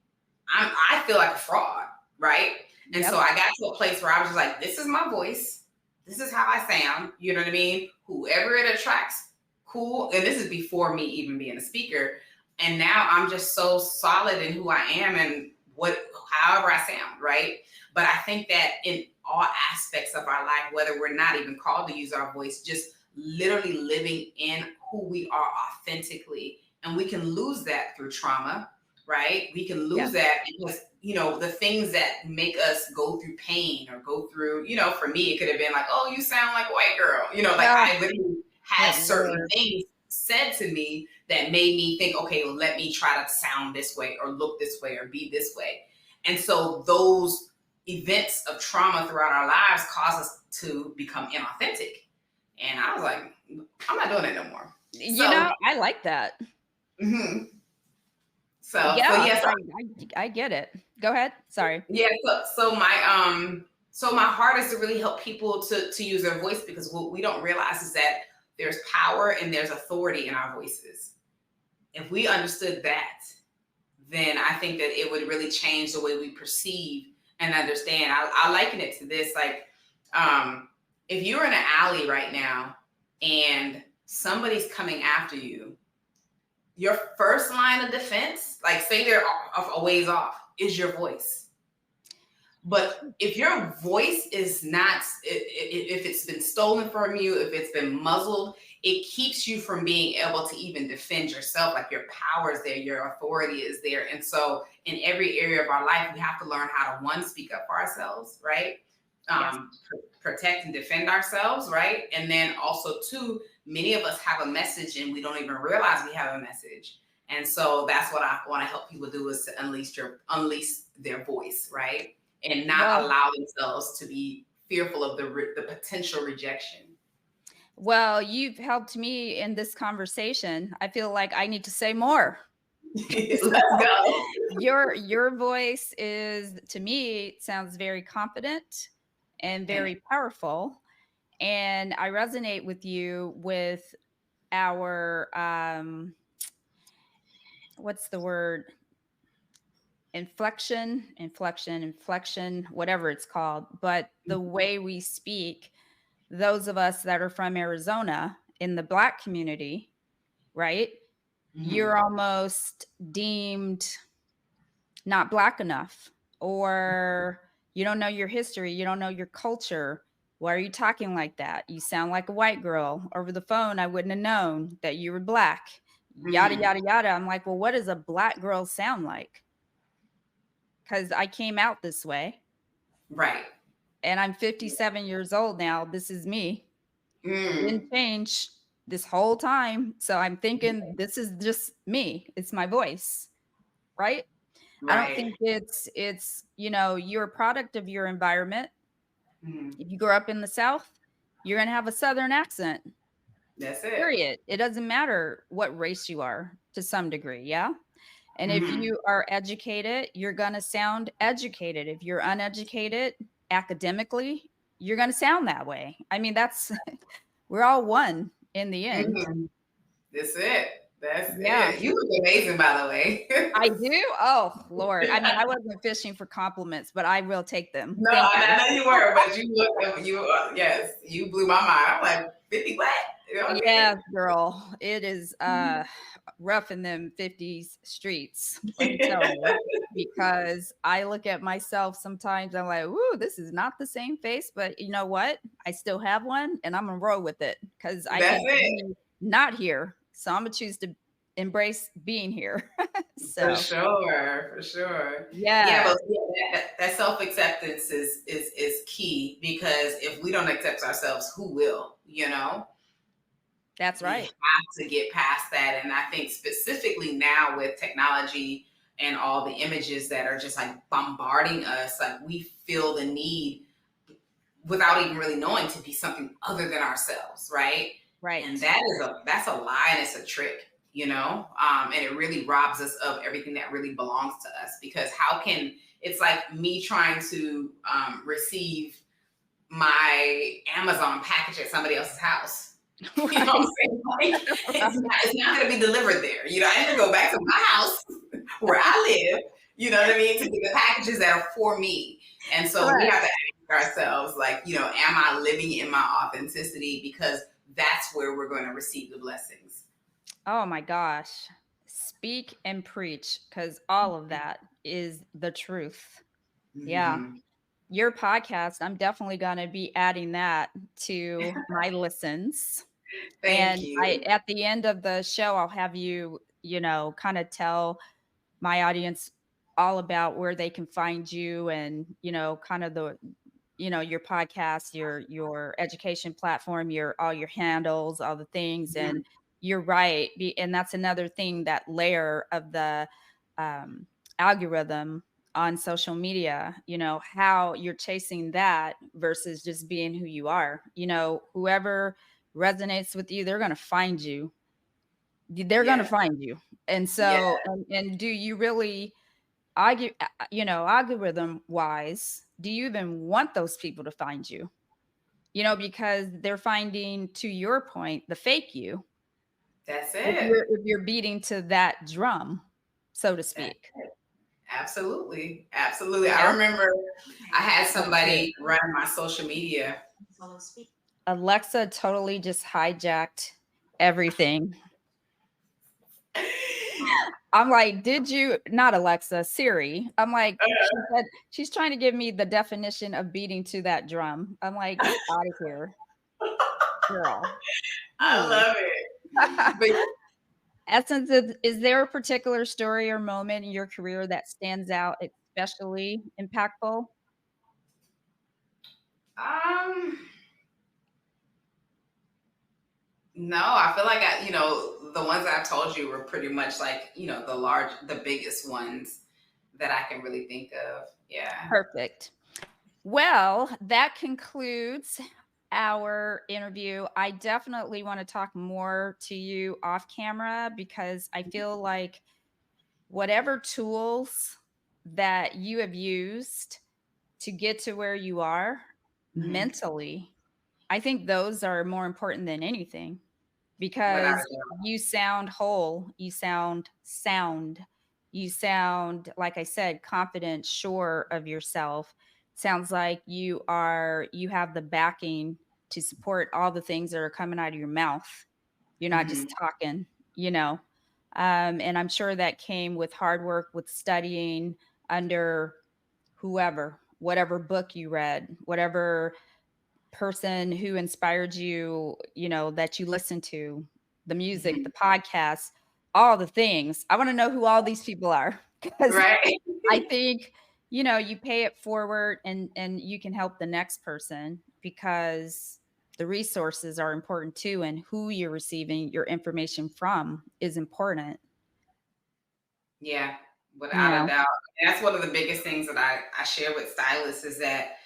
B: I feel like a fraud, right? And so
A: Yep.
B: I got to a place where I was just like, this is my voice. This is how I sound. You know what I mean? Whoever it attracts, cool. And this is before me even being a speaker. And now I'm just so solid in who I am and however I sound, right? But I think that in all aspects of our life, whether we're not even called to use our voice, just literally living in who we are authentically. And we can lose that through trauma, right? We can lose
A: Yes.
B: that because, the things that make us go through pain or go through, for me, it could have been like, oh, you sound like a white girl. Like
A: Ah,
B: I literally had
A: good
B: certain
A: Lord.
B: things said to me that made me think, okay, well, let me try to sound this way or look this way or be this way. And so those events of trauma throughout our lives cause us to become inauthentic. And I was like, I'm not doing it no more. So,
A: I like that.
B: mhm. So
A: Yeah,
B: yes,
A: I get it. Go ahead. Sorry.
B: yeah. So my heart is to really help people to use their voice, because what we don't realize is that there's power and there's authority in our voices. If we understood that, then I think that it would really change the way we perceive and understand. I liken it to this, like, if you're in an alley right now and somebody's coming after you, your first line of defense, like say they're a ways off, is your voice. But if your voice is not, if it's been stolen from you, if it's been muzzled, it keeps you from being able to even defend yourself. Like your power is there, your authority is there. And so in every area of our life, we have to learn how to, one, speak up for ourselves, right?
A: Yes.
B: Protect and defend ourselves, right? And then also, two, many of us have a message and we don't even realize we have a message. And so that's what I want to help people do, is to unleash their voice, right? And not
A: Well,
B: allow themselves to be fearful of the potential rejection.
A: well, you've helped me in this conversation. I feel like I need to say more.
B: Let's
A: So
B: go.
A: your voice is, to me, it sounds very confident and
B: Thank
A: very powerful. And I resonate with you with our what's the word? Inflection, whatever it's called. But
B: you.
A: the way we speak, those of us that are from Arizona in the Black community, right?
B: Mhm.
A: You're almost deemed not Black enough, or you don't know your history, you don't know your culture. Why are you talking like that? You sound like a white girl. Over the phone, I wouldn't have known that you were Black. Yada,
B: Mhm.
A: yada, yada. I'm like, well, what does a Black girl sound like? Because I came out this way
B: Right.
A: and I'm 57 years old now. This is me.
B: Mm.
A: Didn't change this whole time. So I'm thinking this is just me. It's my voice, right? I don't
B: Right.
A: think you're a product of your environment.
B: Mhm.
A: If you grow up in the South, you're going to have a Southern accent.
B: That's it.
A: period. It doesn't matter what race you are to some degree. Yeah. And if
B: Hmm.
A: you are educated, you're going to sound educated. If you're uneducated academically, you're going to sound that way. I mean, that's, we're all one in the end.
B: Hmm. That's it. That's
A: Yeah.
B: it. You look amazing, by the way.
A: I do. Oh, Lord. I mean, I wasn't fishing for compliments, but I will take them.
B: No,
A: Thank you.
B: I know you were, but you look, yes, you blew my mind. I'm like, 50 what?
A: Yeah,
B: Okay.
A: girl. It is rough in them 50s streets, let me tell you. Because I look at myself sometimes, I'm like, ooh, this is not the same face, but you know what? I still have one and I'm gonna roll with it because I
B: That's
A: could
B: it.
A: be not here. So I'm gonna choose to embrace being here.
B: For
A: So
B: sure, for sure. Yeah,
A: yeah,
B: but yeah, that self acceptance is key because if we don't accept ourselves, who will? You know,
A: that's
B: we
A: right.
B: have to get past that, and I think specifically now with technology and all the images that are just like bombarding us, like we feel the need without even really knowing to be something other than ourselves, right? And
A: Right.
B: that's a lie and it's a trick, you know. And it really robs us of everything that really belongs to us because how can it's like me trying to receive my Amazon package at somebody else's house. You know what I'm
A: Right.
B: saying? Like
A: Right.
B: it's not going to be delivered there. You know, I have to go back to my house where I live. You know what I mean? To get the packages that are for me. And so we have
A: Correct.
B: to ask ourselves, like, you know, am I living in my authenticity? Because that's where we're going to receive the blessings.
A: Oh my gosh. Speak and preach because all of that is the truth. Yeah.
B: Mm-hmm.
A: Your podcast, I'm definitely going to be adding that to my listens.
B: Thank
A: And I
B: you.
A: at the end of the show, I'll have you, kind of tell my audience all about where they can find you and, kind of your podcast, your education platform, your all your handles, all the things. And
B: Mhm.
A: you're right. And that's another thing, that layer of the um, algorithm on social media, how you're chasing that versus just being who you are. Whoever resonates with you, they're going to find you. They're going to
B: Yes.
A: find you. And
B: Yes.
A: so, and do you really algorithm wise, do you even want those people to find you? Because they're finding, to your point, the fake you.
B: That's
A: If
B: it.
A: you're beating to that drum, so to
B: That's
A: speak.
B: it. Absolutely. Absolutely. I
A: Yeah.
B: remember I had
A: That's good.
B: somebody run my social media.
A: Alexa totally just hijacked everything. I'm like, did you not Alexa, Siri? I'm like, she said she's trying to give me the definition of beating to that drum. I'm like, get out of here, girl.
B: I
A: Please.
B: love it. But
A: Essence, is there a particular story or moment in your career that stands out, especially impactful?
B: um no, I feel like the ones that I told you were pretty much like, the biggest ones that I can really think of. Yeah.
A: Perfect. Well, that concludes our interview. I definitely want to talk more to you off camera because I feel like whatever tools that you have used to get to where you are
B: Hmm.
A: mentally, I think those are more important than anything
B: Without a
A: because
B: doubt.
A: you sound whole, you sound sound, you sound, like I said, confident, sure of yourself. Sounds like you have the backing to support all the things that are coming out of your mouth. You're not
B: Hmm.
A: just talking, you know. And I'm sure that came with hard work, with studying under whoever, whatever book you read, whatever person who inspired you, that you listen to, the music, the
B: Hmm.
A: podcasts, all the things. I want to know who all these people are because
B: Right.
A: I think, you pay it forward and you can help the next person because the resources are important too, and who you're receiving your information from is important.
B: Yeah,
A: You
B: without a
A: know,
B: doubt. And that's one of the biggest things that I share with stylists is that,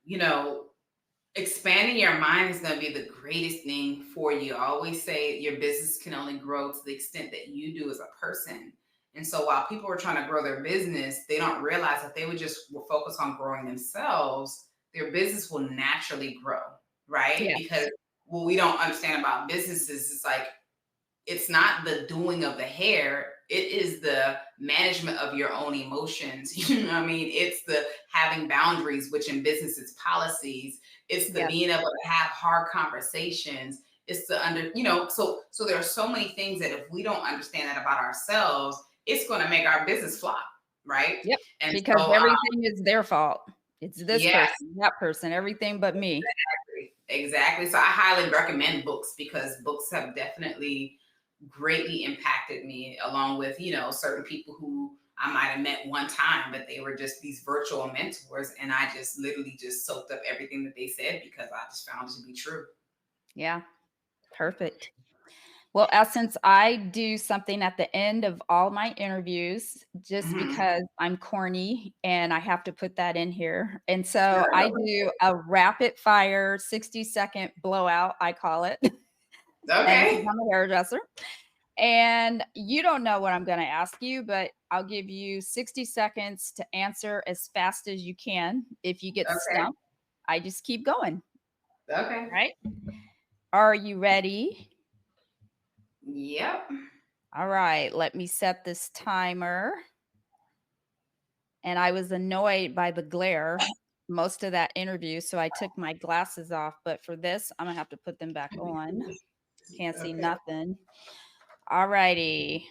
B: you know, expanding your mind is going to be the greatest thing for you. I always say your business can only grow to the extent that you do as a person. And so while people are trying to grow their business, they don't realize that they would just focus on growing themselves, their business will naturally grow, right? Because
A: Yes.
B: what we don't understand about businesses is like it's not the doing of the hair, it is the management of your own emotions. You know what I mean? It's the having boundaries, which in business is policies. It's the
A: Yes.
B: being able to have hard conversations. It's the so there are so many things that if we don't understand that about ourselves, it's going to make our business flop, right?
A: Yep.
B: And
A: Because
B: so
A: everything is their fault. It's this
B: yeah,
A: person, that person, everything but me.
B: exactly. So I highly recommend books because books have definitely greatly impacted me, along with, certain people who I might have met one time, but they were just these virtual mentors. And I just literally just soaked up everything that they said because I just found it to be true.
A: Yeah. Perfect. Well, Essence, I do something at the end of all my interviews just
B: Mhm.
A: because I'm corny and I have to put that in here. And so
B: Sure.
A: I do a rapid fire 60-second blowout, I call it. And because
B: Okay.
A: I'm a hairdresser. And you don't know what I'm going to ask you, but I'll give you 60 seconds to answer as fast as you can. If you get
B: Okay.
A: stumped, I just keep going.
B: Okay.
A: Right? Are you ready?
B: Yep.
A: All right. Let me set this timer. And I was annoyed by the glare most of that interview. So I took my glasses off. But for this, I'm going to have to put them back on. Can't see
B: Okay.
A: nothing. All righty.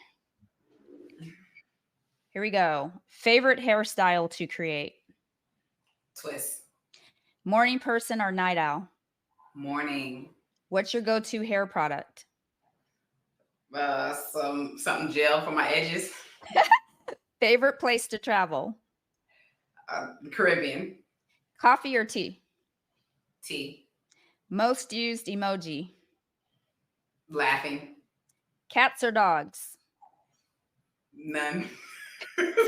A: Here we go. Favorite hairstyle to create?
B: Twist.
A: Morning person or night owl?
B: Morning.
A: What's your go-to hair product?
B: Something gel for my edges.
A: Favorite place to travel?
B: Caribbean.
A: Coffee or tea?
B: Tea.
A: Most used emoji?
B: Laughing.
A: Cats or dogs?
B: None.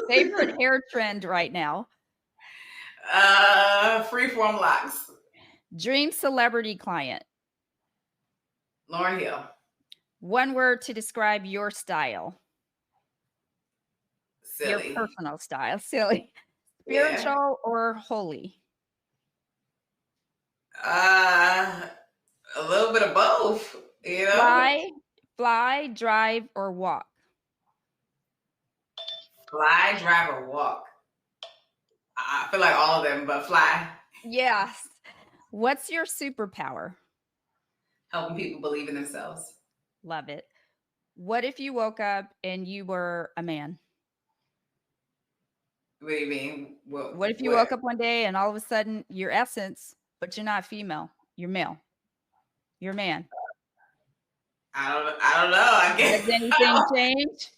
A: Favorite hair trend right now?
B: Freeform locks.
A: Dream celebrity client?
B: Lauren Hill.
A: One word to describe your style. Your
B: Silly.
A: personal style. Silly.
B: Yeah.
A: Spiritual or holy?
B: Uh, a little bit of both, you know?
A: Fly, drive, or walk?
B: Fly, drive, or walk. I feel like all of them, but fly.
A: Yes. What's your superpower?
B: Helping people believe in themselves.
A: Love it. What if you woke up and you were a man?
B: What do you mean? What?
A: What if you
B: What?
A: woke up one day and all of a sudden you're Essence, but you're not female, you're male, you're a man?
B: I don't know. I
A: Does
B: guess.
A: anything change?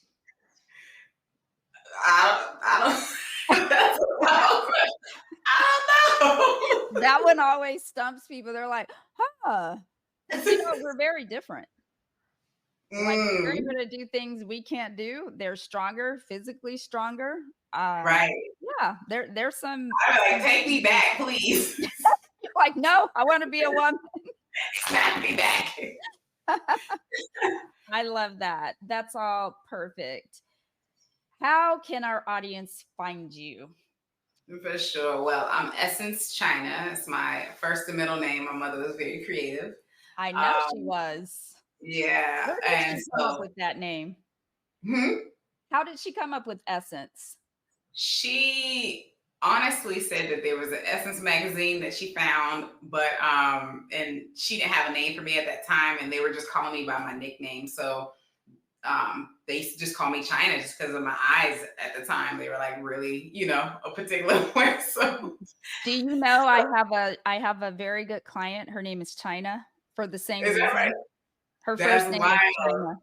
B: I don't. That's a wild question. I don't know.
A: That one always stumps people. They're like, huh. Because, we're very different. Like, we're
B: Mm,
A: able to do things we can't do. They're stronger, physically stronger. Um,
B: right.
A: yeah, there's some,
B: I'm like,
A: some
B: take me back, please.
A: you're like, no, I want to be a woman.
B: Snap me back.
A: I love that. That's all perfect. How can our audience find you?
B: For sure. Well, I'm Essence China. It's my first and middle name. My mother was very creative.
A: I know she
B: Um,
A: was.
B: yeah.
A: Where did
B: And
A: she come up
B: so
A: with that name?
B: hmm,
A: How did she come up with Essence?
B: she honestly said that there was an Essence magazine that she found, but and she didn't have a name for me at that time, and they were just calling me by my nickname. So they used to just call me China just because of my eyes at the time. They were like really, a particular way. So
A: Do you know I have a very good client. Her name is China for the same
B: is that right?
A: reason. Her first
B: That's
A: name is
B: wild.
A: China.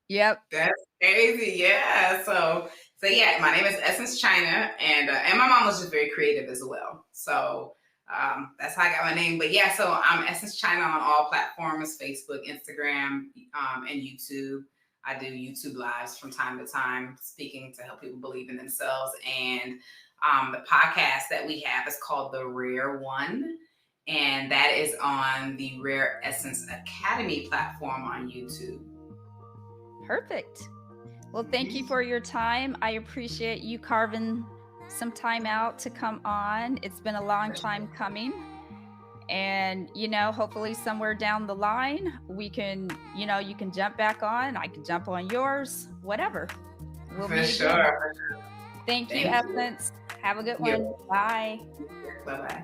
A: Yep.
B: That's crazy. Yeah. So yeah, my name is Essence China, and my mom was just very creative as well. So that's how I got my name. But yeah, so I'm Essence China on all platforms: Facebook, Instagram, and YouTube. I do YouTube lives from time to time, speaking to help people believe in themselves. And the podcast that we have is called The Rare One. And that is on the Rare Essence Academy platform on YouTube.
A: Perfect. Well, thank you
B: Mhm.
A: for your time. I appreciate you carving some time out to come on. It's been a long
B: For
A: time
B: sure.
A: coming. And, hopefully somewhere down the line, we can, you can jump back on, I can jump on yours, whatever. We'll
B: For
A: meet again.
B: sure.
A: Thank you,
B: Thank you.
A: Essence. Have a good
B: Yep.
A: one. Bye.
B: Bye bye.